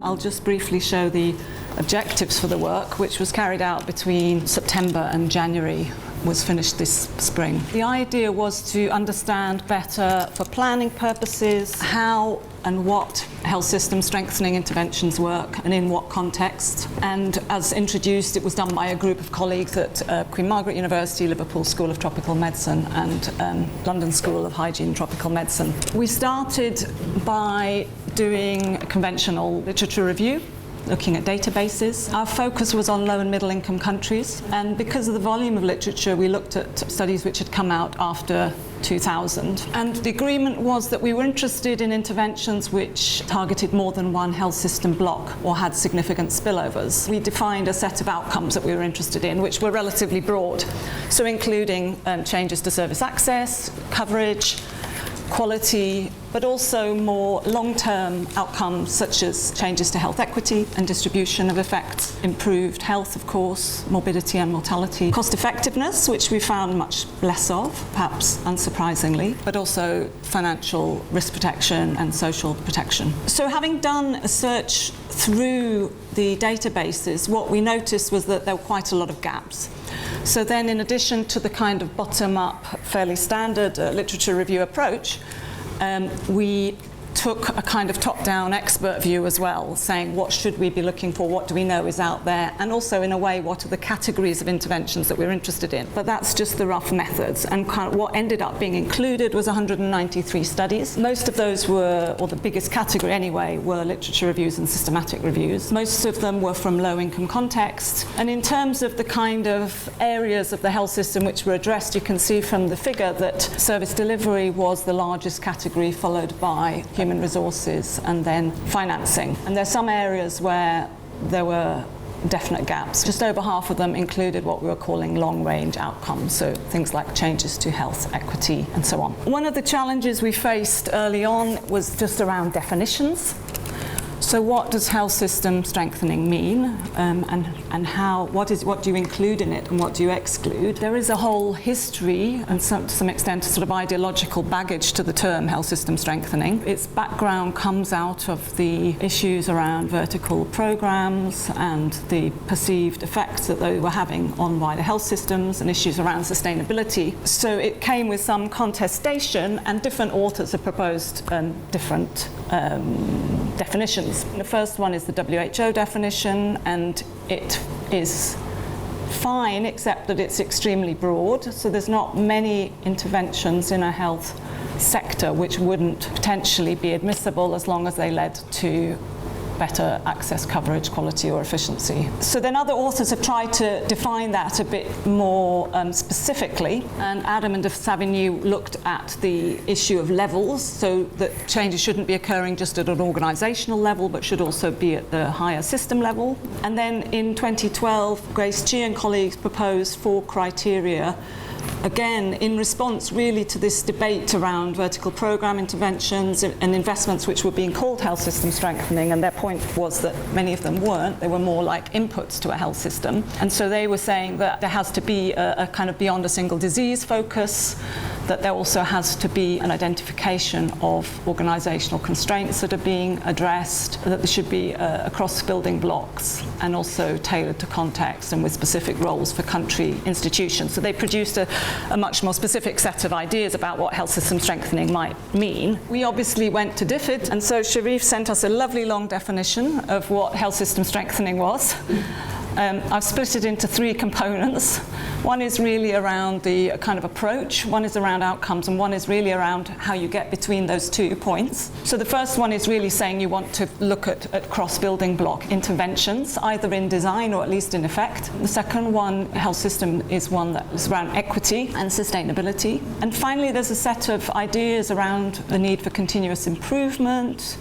I'll just briefly show the objectives for the work, which was carried out between September and January, was finished this spring. The idea was to understand better, for planning purposes, how and what health system strengthening interventions work and in what context. And as introduced, it was done by a group of colleagues at Queen Margaret University, Liverpool School of Tropical Medicine and London School of Hygiene and Tropical Medicine. We started by doing a conventional literature review, looking at databases. Our focus was on low and middle income countries, and because of the volume of literature, we looked at studies which had come out after 2000. And the agreement was that we were interested in interventions which targeted more than one health system block or had significant spillovers. We defined a set of outcomes that we were interested in, which were relatively broad, so including changes to service access, coverage, quality, but also more long-term outcomes such as changes to health equity and distribution of effects, improved health, of course, morbidity and mortality, cost effectiveness, which we found much less of, perhaps unsurprisingly, but also financial risk protection and social protection. So having done a search through the databases, what we noticed was that there were quite a lot of gaps. So then, in addition to the kind of bottom-up, fairly standard literature review approach, we took a kind of top-down expert view as well, saying what should we be looking for, what do we know is out there, and also in a way what are the categories of interventions that we're interested in. But that's just the rough methods, and kind of what ended up being included was 193 studies. Most of those were, or the biggest category anyway, were literature reviews and systematic reviews. Most of them were from low-income contexts, and in terms of the kind of areas of the health system which were addressed, you can see from the figure that service delivery was the largest category, followed by human resources and then financing. And there's some areas where there were definite gaps. Just over half of them included what we were calling long-range outcomes, so things like changes to health equity and so on. One of the challenges we faced early on was just around definitions. So what does health system strengthening mean, and how? What do you include in it and what do you exclude? There is a whole history and to some extent a sort of ideological baggage to the term health system strengthening. Its background comes out of the issues around vertical programs and the perceived effects that they were having on wider health systems and issues around sustainability. So it came with some contestation, and different authors have proposed different definitions. The first one is the WHO definition, and it is fine except that it's extremely broad, so there's not many interventions in a health sector which wouldn't potentially be admissible as long as they led to better access, coverage, quality or efficiency. So then other authors have tried to define that a bit more specifically, and Adam and de Savigny looked at the issue of levels, so that changes shouldn't be occurring just at an organisational level but should also be at the higher system level. And then in 2012 Grace Chi and colleagues proposed 4 criteria, again in response really to this debate around vertical program interventions and investments which were being called health system strengthening, and their point was that many of them weren't. They were more like inputs to a health system, and so they were saying that there has to be a kind of beyond a single disease focus, that there also has to be an identification of organisational constraints that are being addressed, that there should be across building blocks and also tailored to context and with specific roles for country institutions. So they produced a much more specific set of ideas about what health system strengthening might mean. We obviously went to DFID, and so Sharif sent us a lovely long definition of what health system strengthening was. I've split it into 3 components. One is really around the kind of approach, one is around outcomes, and one is really around how you get between those 2 points. So the first one is really saying you want to look at cross-building block interventions, either in design or at least in effect. The second one, health system, is one that is around equity and sustainability. And finally, there's a set of ideas around the need for continuous improvement,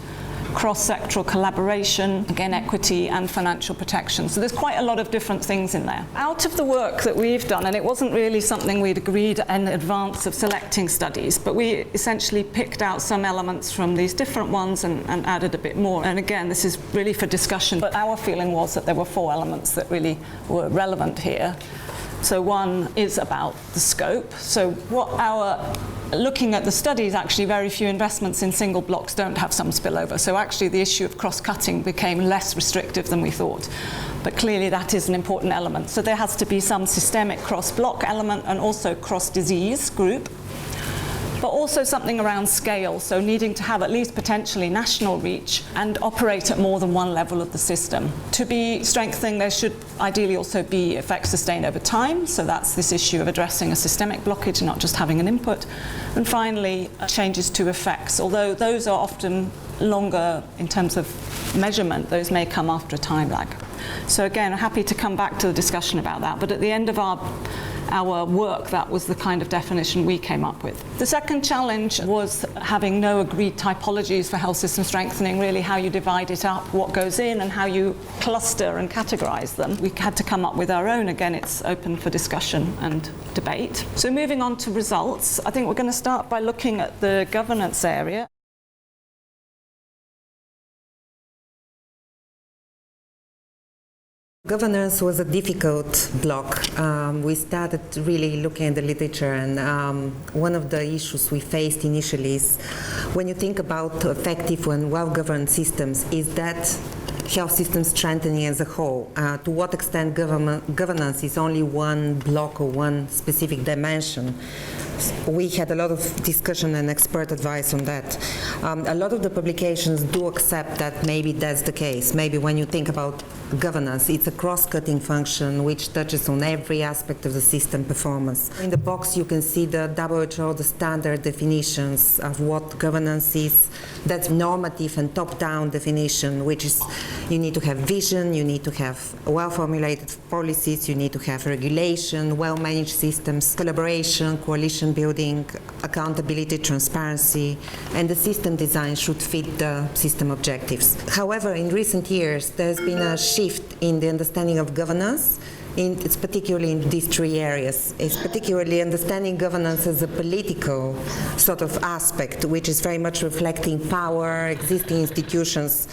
cross-sectoral collaboration, again, equity and financial protection. So there's quite a lot of different things in there. Out of the work that we've done, and it wasn't really something we'd agreed in advance of selecting studies, but we essentially picked out some elements from these different ones and added a bit more. And again, this is really for discussion, but our feeling was that there were 4 elements that really were relevant here. So one is about the scope. So looking at the studies, actually very few investments in single blocks don't have some spillover. So actually the issue of cross-cutting became less restrictive than we thought. But clearly that is an important element. So there has to be some systemic cross-block element and also cross-disease group. But also something around scale, so needing to have at least potentially national reach and operate at more than one level of the system. To be strengthening, there should ideally also be effects sustained over time, so that's this issue of addressing a systemic blockage, not just having an input. And finally, changes to effects, although those are often longer in terms of measurement, those may come after a time lag. So again, I'm happy to come back to the discussion about that, but at the end of our work, that was the kind of definition we came up with. The second challenge was having no agreed typologies for health system strengthening, really how you divide it up, what goes in, and how you cluster and categorize them. We had to come up with our own. Again, it's open for discussion and debate. So moving on to results, I think we're going to start by looking at the governance area. Governance was a difficult block. We started really looking at the literature, and one of the issues we faced initially is when you think about effective and well-governed systems, is that health system strengthening as a whole. To what extent governance is only one block or one specific dimension. We had a lot of discussion and expert advice on that. A lot of the publications do accept that maybe that's the case. Maybe when you think about governance, it's a cross-cutting function which touches on every aspect of the system performance. In the box you can see the WHO, the standard definitions of what governance is. That's normative and top-down definition, which is you need to have vision, you need to have well-formulated policies, you need to have regulation, well-managed systems, collaboration, coalition building, accountability, transparency, and the system design should fit the system objectives. However, in recent years, there's been a shift in the understanding of governance. It's particularly in these 3 areas. It's particularly understanding governance as a political sort of aspect, which is very much reflecting power, existing institutions,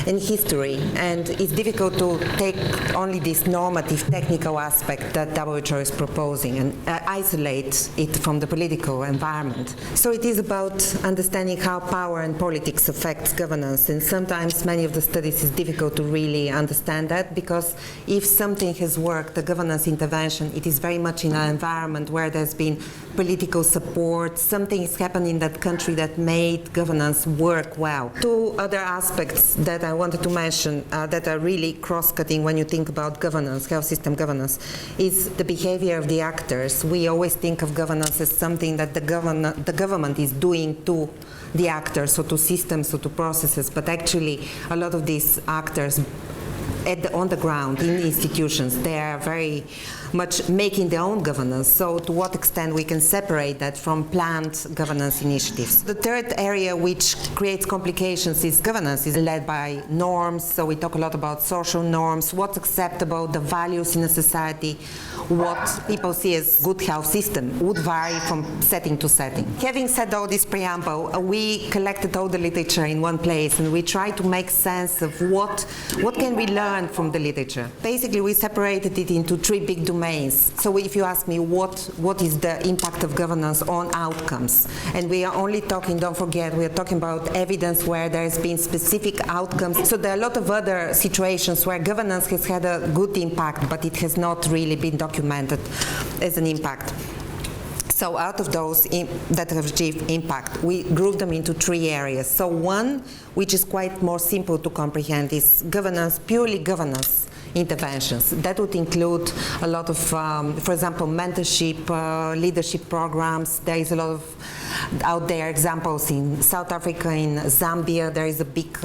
and history. And it's difficult to take only this normative technical aspect that WHO is proposing and isolate it from the political environment. So it is about understanding how power and politics affects governance, and sometimes many of the studies is difficult to really understand that, because if something has worked, the governance intervention, it is very much in an environment where there's been political support, something has happened in that country that made governance work well. 2 other aspects that I wanted to mention that are really cross-cutting when you think about governance, health system governance, is the behavior of the actors. We always think of governance as something that the government is doing to the actors, or to systems, or to processes, but actually a lot of these actors on the ground, in institutions, they are very much making their own governance. So to what extent we can separate that from planned governance initiatives. The third area which creates complications is governance is led by norms. So we talk a lot about social norms, what's acceptable, the values in a society, what people see as good health system would vary from setting to setting. Having said all this preamble, we collected all the literature in one place, and we tried to make sense of what can we learn from the literature. Basically, we separated it into 3 big domains. So if you ask me what is the impact of governance on outcomes, and we are only talking, don't forget, we are talking about evidence where there has been specific outcomes. So there are a lot of other situations where governance has had a good impact, but it has not really been documented as an impact. So out of those that have achieved impact, we group them into 3 areas. So one, which is quite more simple to comprehend, is governance, purely governance interventions. That would include a lot of, for example, mentorship, leadership programs. There is a lot of out there examples in South Africa, in Zambia. There is a big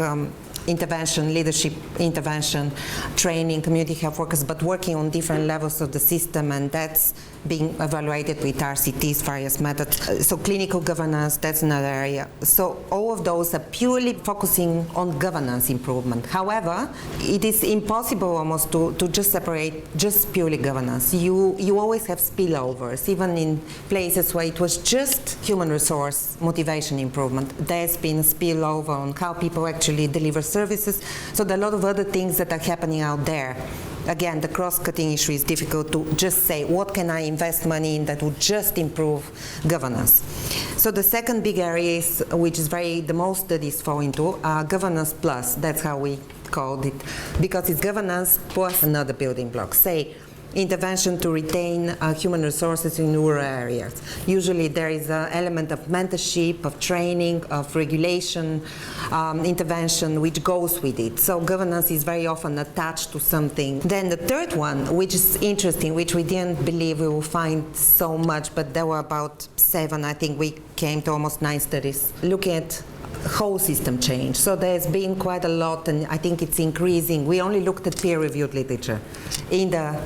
intervention, leadership intervention, training community health workers, but working on different levels of the system, and that's being evaluated with RCTs, various methods. So clinical governance, that's another area. So all of those are purely focusing on governance improvement. However, it is impossible almost to just separate just purely governance. You always have spillovers, even in places where it was just human resource motivation improvement. There's been a spillover on how people actually deliver services. So there are a lot of other things that are happening out there. Again, the cross-cutting issue is difficult to just say, what can I invest money in that would just improve governance? So the second big area is, which is the most studies fall into, governance plus, that's how we called it, because it's governance plus another building block. Say, intervention to retain human resources in rural areas. Usually there is an element of mentorship, of training, of regulation, intervention, which goes with it. So governance is very often attached to something. Then the third one, which is interesting, which we didn't believe we will find so much, but there were about 7, I think we came to almost 9 studies, looking at whole system change. So there's been quite a lot, and I think it's increasing. We only looked at peer-reviewed literature. In the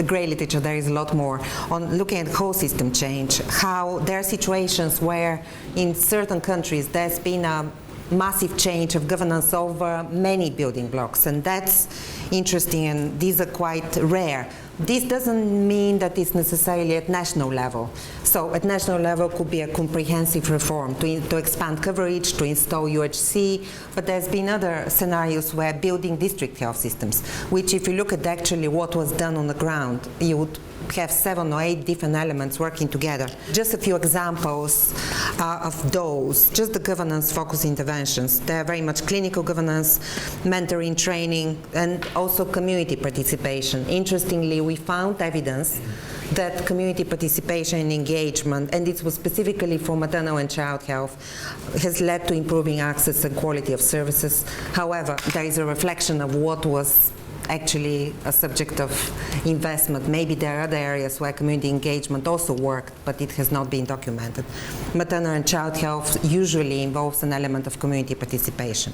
grey literature, there is a lot more on looking at whole system change, how there are situations where in certain countries there's been a massive change of governance over many building blocks, and that's interesting, and these are quite rare. This doesn't mean that it's necessarily at national level. So at national level could be a comprehensive reform to expand coverage, to install UHC, but there's been other scenarios where building district health systems, which if you look at actually what was done on the ground, you would have 7 or 8 different elements working together. Just a few examples of those, just the governance-focused interventions. They are very much clinical governance, mentoring, training, and also community participation. Interestingly, we found evidence that community participation and engagement, and it was specifically for maternal and child health, has led to improving access and quality of services. However, there is a reflection of what was actually a subject of investment. Maybe there are other areas where community engagement also worked, but it has not been documented. Maternal and child health usually involves an element of community participation,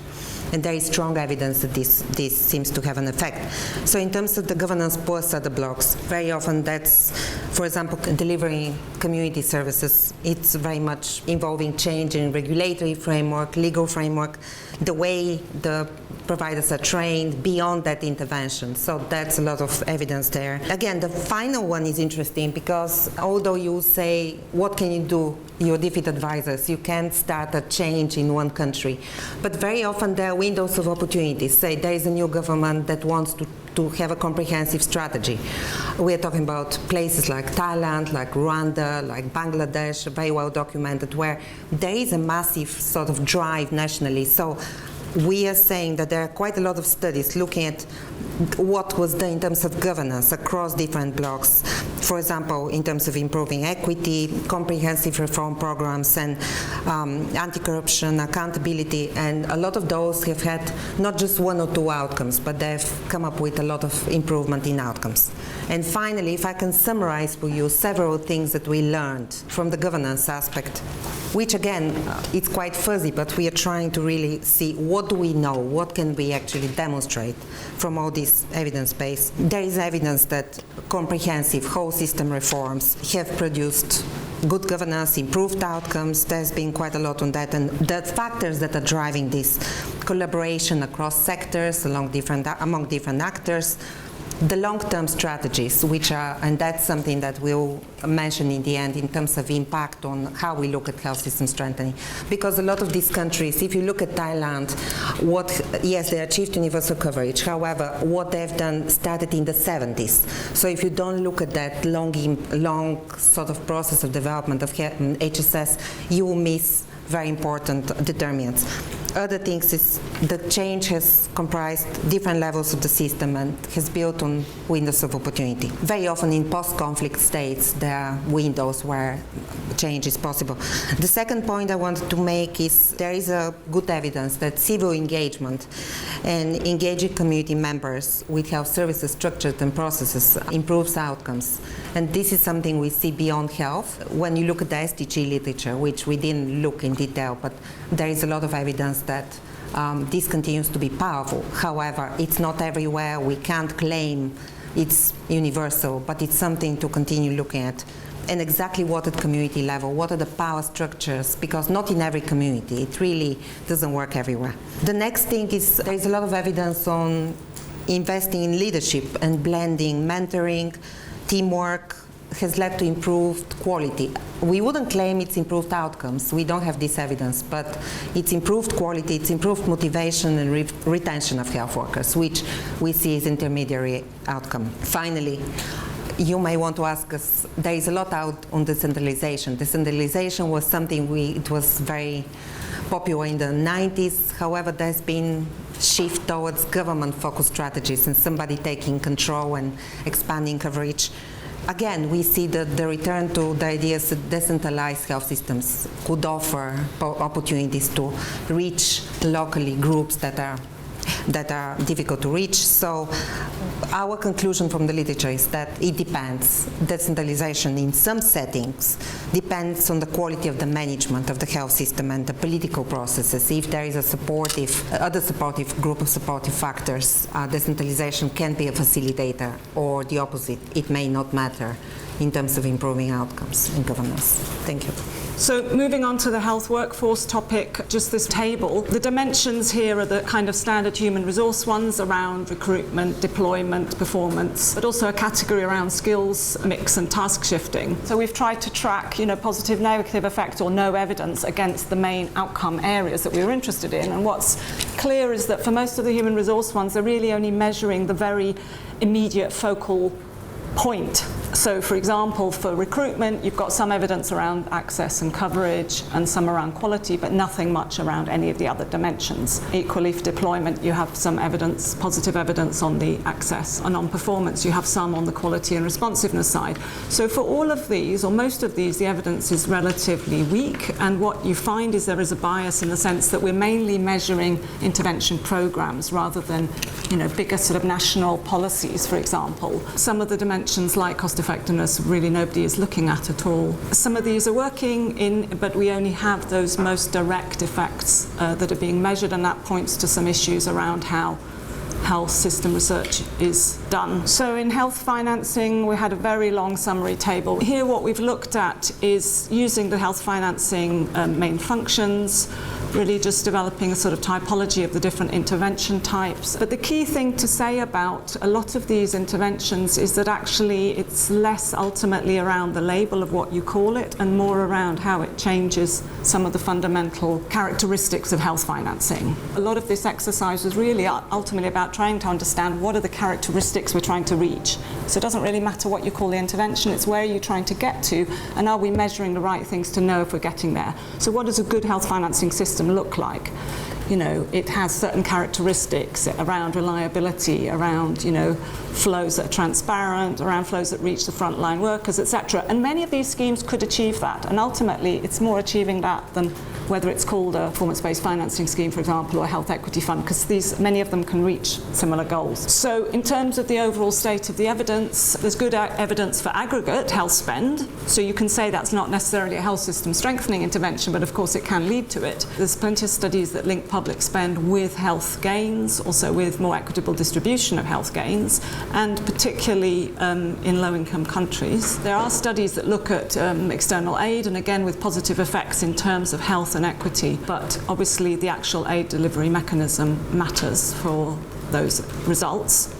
and there is strong evidence that this seems to have an effect. So in terms of the governance plus other blocks, very often that's, for example, delivering community services. It's very much involving change in regulatory framework, legal framework, the way the providers are trained beyond that intervention. So that's a lot of evidence there. Again, the final one is interesting because although you say, what can you do, your DFID advisors, you can't start a change in one country. But very often there are windows of opportunities. Say there is a new government that wants to have a comprehensive strategy. We are talking about places like Thailand, like Rwanda, like Bangladesh, very well documented, where there is a massive sort of drive nationally. So we are saying that there are quite a lot of studies looking at what was done in terms of governance across different blocks. For example, in terms of improving equity, comprehensive reform programs, and anti-corruption, accountability, and a lot of those have had not just 1 or 2 outcomes, but they've come up with a lot of improvement in outcomes. And finally, if I can summarize for you several things that we learned from the governance aspect, which again, it's quite fuzzy, but we are trying to really see what do we know, what can we actually demonstrate from all this evidence base. There is evidence that comprehensive whole system reforms have produced good governance, improved outcomes. There's been quite a lot on that, and the factors that are driving this collaboration across sectors, among different actors, the long-term strategies, which are, and that's something that we'll mention in the end in terms of impact on how we look at health system strengthening. Because a lot of these countries, if you look at Thailand, yes, they achieved universal coverage. However, what they've done started in the 70s. So if you don't look at that long sort of process of development of HSS, you will miss very important determinants. Other things is the change has comprised different levels of the system and has built on windows of opportunity. Very often in post-conflict states, there are windows where change is possible. The second point I wanted to make is there is a good evidence that civil engagement and engaging community members with health services structures and processes improves outcomes. And this is something we see beyond health. When you look at the SDG literature, which we didn't look in detail, but there is a lot of evidence that this continues to be powerful. However, it's not everywhere. We can't claim it's universal, but it's something to continue looking at. And exactly what at community level, what are the power structures, because not in every community, it really doesn't work everywhere. The next thing is there is a lot of evidence on investing in leadership and blending, mentoring, teamwork has led to improved quality. We wouldn't claim it's improved outcomes, we don't have this evidence, but it's improved quality, it's improved motivation and retention of health workers, which we see as intermediary outcome. Finally, you may want to ask us, there is a lot out on decentralization. Decentralization was something it was very popular in the 90s. However, there's been shift towards government-focused strategies and somebody taking control and expanding coverage. Again, we see that the return to the ideas that decentralized health systems could offer opportunities to reach locally groups that are difficult to reach. So our conclusion from the literature is that it depends. Decentralization in some settings depends on the quality of the management of the health system and the political processes. If there is a supportive group of supportive factors, decentralization can be a facilitator, or the opposite. It may not matter in terms of improving outcomes in governance. Thank you. So moving on to the health workforce topic, just this table. The dimensions here are the kind of standard human resource ones around recruitment, deployment, performance, but also a category around skills mix and task shifting. So we've tried to track, positive, negative effect or no evidence against the main outcome areas that we were interested in. And what's clear is that for most of the human resource ones, they're really only measuring the very immediate focal point. So, for example, for recruitment, you've got some evidence around access and coverage and some around quality, but nothing much around any of the other dimensions. Equally, for deployment, you have some evidence, positive evidence on the access, and on performance, you have some on the quality and responsiveness side. So for all of these, or most of these, the evidence is relatively weak, and what you find is there is a bias in the sense that we're mainly measuring intervention programs rather than, bigger sort of national policies, for example. Some of the dimensions like cost effectiveness really nobody is looking at all. Some of these are working but we only have those most direct effects that are being measured, and that points to some issues around how health system research is done. So in health financing, we had a very long summary table. Here what we've looked at is using the health financing main functions, really just developing a sort of typology of the different intervention types. But the key thing to say about a lot of these interventions is that actually it's less ultimately around the label of what you call it and more around how it changes some of the fundamental characteristics of health financing. A lot of this exercise was really ultimately about trying to understand what are the characteristics we're trying to reach. So it doesn't really matter what you call the intervention, it's where you're trying to get to, and are we measuring the right things to know if we're getting there. So what does a good health financing system look like? It has certain characteristics around reliability, around, flows that are transparent, around flows that reach the frontline workers, etc. And many of these schemes could achieve that. And ultimately, it's more achieving that than whether it's called a performance-based financing scheme, for example, or a health equity fund, because many of them can reach similar goals. So in terms of the overall state of the evidence, there's good evidence for aggregate health spend. So you can say that's not necessarily a health system strengthening intervention, but of course it can lead to it. There's plenty of studies that link public spend with health gains, also with more equitable distribution of health gains, and particularly in low-income countries. There are studies that look at external aid, and again with positive effects in terms of health and equity, but obviously the actual aid delivery mechanism matters for those results.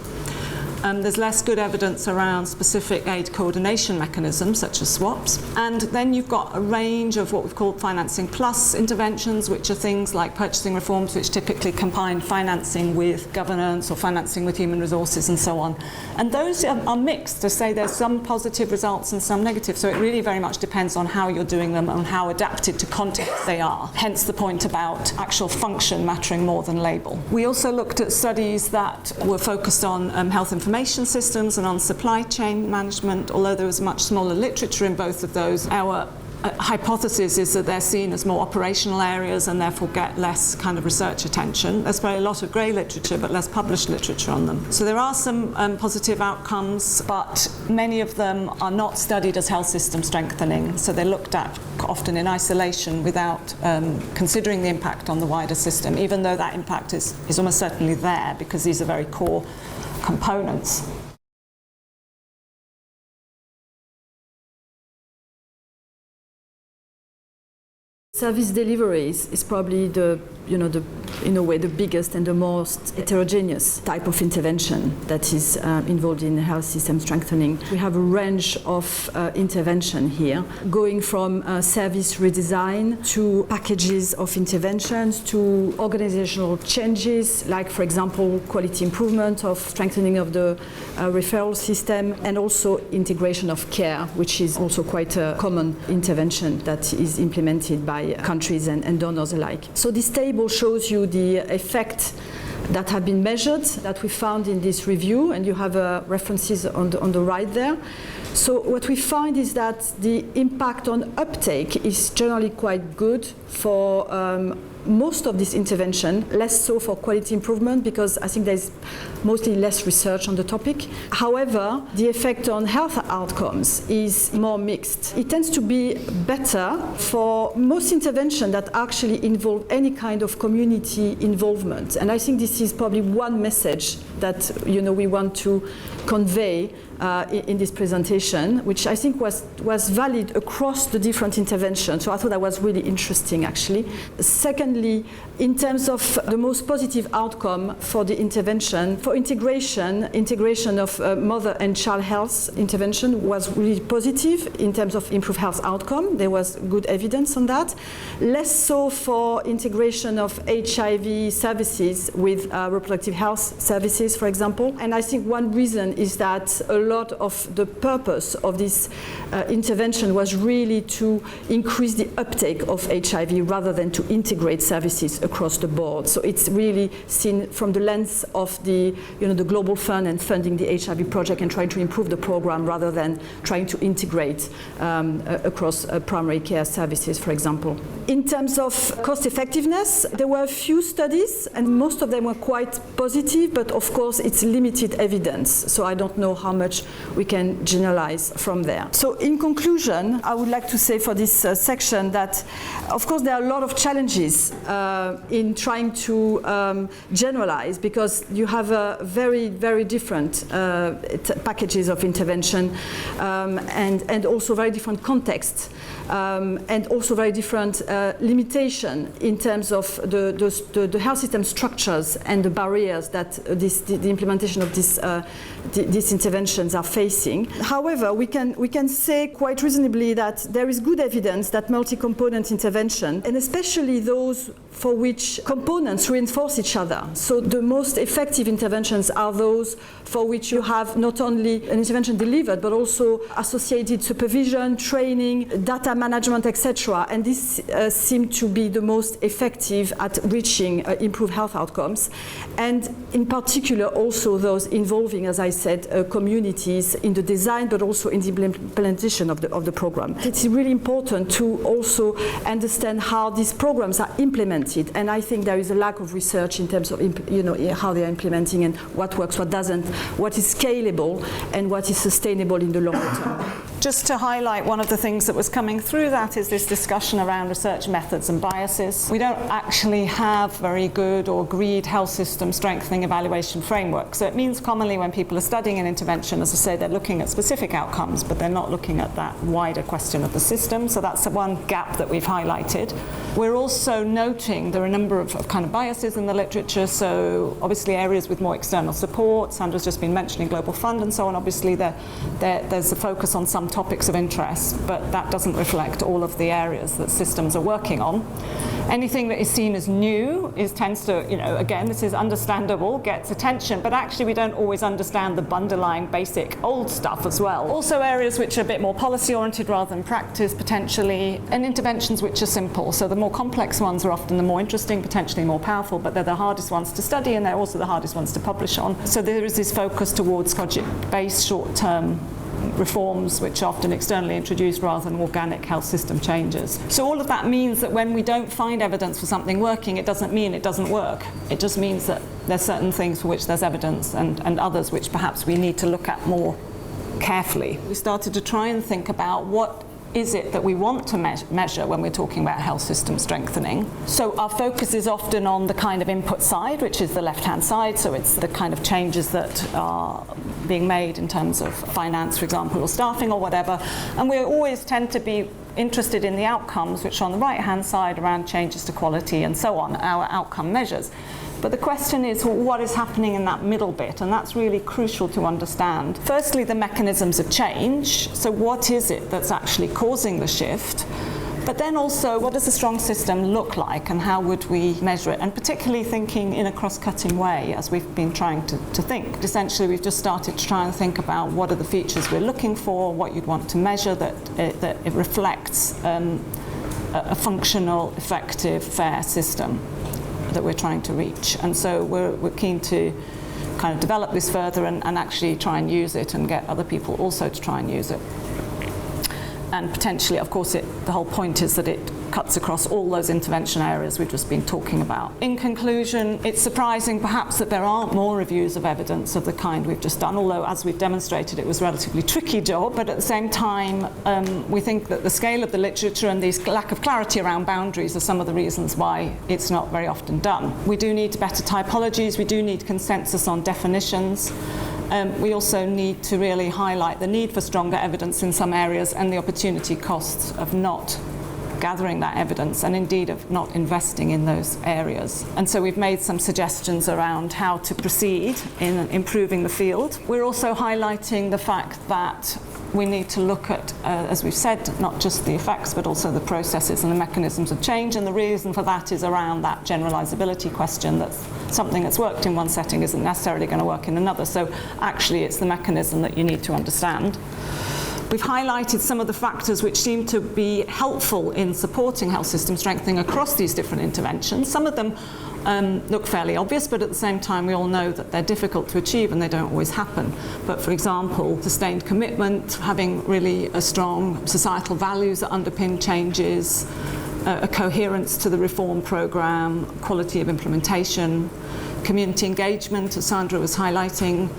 There's less good evidence around specific aid coordination mechanisms, such as swaps. And then you've got a range of what we've called financing plus interventions, which are things like purchasing reforms, which typically combine financing with governance or financing with human resources and so on. And those are mixed, to say there's some positive results and some negative. So it really very much depends on how you're doing them and how adapted to context they are. Hence the point about actual function mattering more than label. We also looked at studies that were focused on health information systems and on supply chain management. Although there was much smaller literature in both of those, our hypothesis is that they're seen as more operational areas and therefore get less kind of research attention. There's very a lot of grey literature, but less published literature on them. So there are some positive outcomes, but many of them are not studied as health system strengthening. So they're looked at often in isolation without considering the impact on the wider system, even though that impact is almost certainly there, because these are very core components. Service deliveries is probably in a way the biggest and the most heterogeneous type of intervention that is involved in health system strengthening. We have a range of intervention here, going from service redesign to packages of interventions to organizational changes, like for example quality improvement, of strengthening of the referral system, and also integration of care, which is also quite a common intervention that is implemented by countries and donors alike. So this table shows you the effect that have been measured, that we found in this review, and you have references on the right there. So what we find is that the impact on uptake is generally quite good for most of this intervention, less so for quality improvement, because I think there's mostly less research on the topic. However, the effect on health outcomes is more mixed. It tends to be better for most interventions that actually involve any kind of community involvement. And I think this is probably one message that we want to convey in this presentation, which I think was valid across the different interventions. So I thought that was really interesting, actually. Secondly, in terms of the most positive outcome for the intervention, for integration of mother and child health intervention was really positive in terms of improved health outcome. There was good evidence on that. Less so for integration of HIV services with reproductive health services, for example. And I think one reason is that a lot of the purpose of this intervention was really to increase the uptake of HIV rather than to integrate services across the board. So it's really seen from the lens of the Global Fund and funding the HIV project and trying to improve the program rather than trying to integrate across primary care services, for example. In terms of cost effectiveness, there were a few studies and most of them were quite positive, but of course it's limited evidence. So I don't know how much we can generalize from there. So in conclusion, I would like to say for this section that of course there are a lot of challenges in trying to generalize, because you have very, very different packages of intervention and also very different contexts and also very different limitation in terms of the health system structures and the barriers that the implementation of these interventions are facing. However, we can say quite reasonably that there is good evidence that multi-component intervention, and especially those for which components reinforce each other. So the most effective interventions are those for which you have not only an intervention delivered, but also associated supervision, training, data management, etc. And this seemed to be the most effective at reaching improved health outcomes. And in particular, also those involving, as I said, communities in the design, but also in the implementation of the program. It's really important to also understand how these programs are implemented. And I think there is a lack of research in terms of how they are implementing and what works, what doesn't, what is scalable and what is sustainable in the longer term. Just to highlight, one of the things that was coming through that is this discussion around research methods and biases. We don't actually have very good or agreed health system strengthening evaluation framework. So it means commonly when people are studying an intervention, as I say, they're looking at specific outcomes, but they're not looking at that wider question of the system. So that's the one gap that we've highlighted. We're also noting there are a number of kind of biases in the literature. So obviously areas with more external support, Sandra's just been mentioning Global Fund and so on. Obviously there's a focus on some topics of interest, but that doesn't reflect all of the areas that systems are working on. Anything that is seen as new tends to, again, this is understandable, gets attention, but actually we don't always understand the underlying basic old stuff as well. Also areas which are a bit more policy-oriented rather than practice, potentially, and interventions which are simple. So the more complex ones are often the more interesting, potentially more powerful, but they're the hardest ones to study and they're also the hardest ones to publish on. So there is this focus towards project-based short-term reforms which are often externally introduced rather than organic health system changes. So all of that means that when we don't find evidence for something working, it doesn't mean it doesn't work. It just means that there's certain things for which there's evidence and others which perhaps we need to look at more carefully. We started to try and think about what is it that we want to measure when we're talking about health system strengthening. So our focus is often on the kind of input side, which is the left-hand side, so it's the kind of changes that are being made in terms of finance, for example, or staffing or whatever, and we always tend to be interested in the outcomes, which are on the right-hand side around changes to quality and so on, our outcome measures. But the question is, well, what is happening in that middle bit? And that's really crucial to understand. Firstly, the mechanisms of change. So what is it that's actually causing the shift? But then also, what does a strong system look like and how would we measure it? And particularly thinking in a cross-cutting way, as we've been trying to think. Essentially, we've just started to try and think about what are the features we're looking for, what you'd want to measure that it reflects a functional, effective, fair system that we're trying to reach. And so we're keen to kind of develop this further and actually try and use it and get other people also to try and use it. And potentially, of course, the whole point is that it cuts across all those intervention areas we've just been talking about. In conclusion, it's surprising perhaps that there aren't more reviews of evidence of the kind we've just done, although as we've demonstrated it was a relatively tricky job, but at the same time we think that the scale of the literature and this lack of clarity around boundaries are some of the reasons why it's not very often done. We do need better typologies, we do need consensus on definitions. We also need to really highlight the need for stronger evidence in some areas and the opportunity costs of not gathering that evidence and indeed of not investing in those areas. And so we've made some suggestions around how to proceed in improving the field. We're also highlighting the fact that we need to look at, as we've said, not just the effects but also the processes and the mechanisms of change, and the reason for that is around that generalizability question, that something that's worked in one setting isn't necessarily going to work in another, so actually it's the mechanism that you need to understand. We've highlighted some of the factors which seem to be helpful in supporting health system strengthening across these different interventions. Some of them look fairly obvious, but at the same time we all know that they're difficult to achieve and they don't always happen. But for example, sustained commitment, having really a strong societal values that underpin changes, a coherence to the reform programme, quality of implementation, community engagement, as Sandra was highlighting,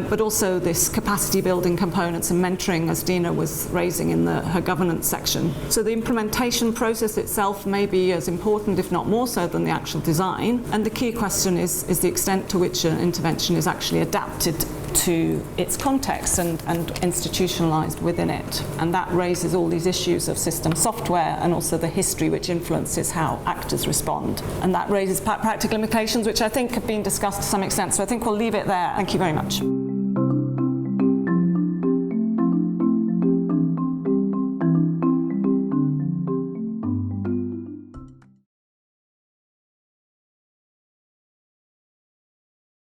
but also this capacity building components and mentoring, as Dina was raising in her governance section. So the implementation process itself may be as important, if not more so, than the actual design. And the key question is the extent to which an intervention is actually adapted to its context and institutionalized within it. And that raises all these issues of system software and also the history which influences how actors respond. And that raises practical implications which I think have been discussed to some extent. So I think we'll leave it there. Thank you very much.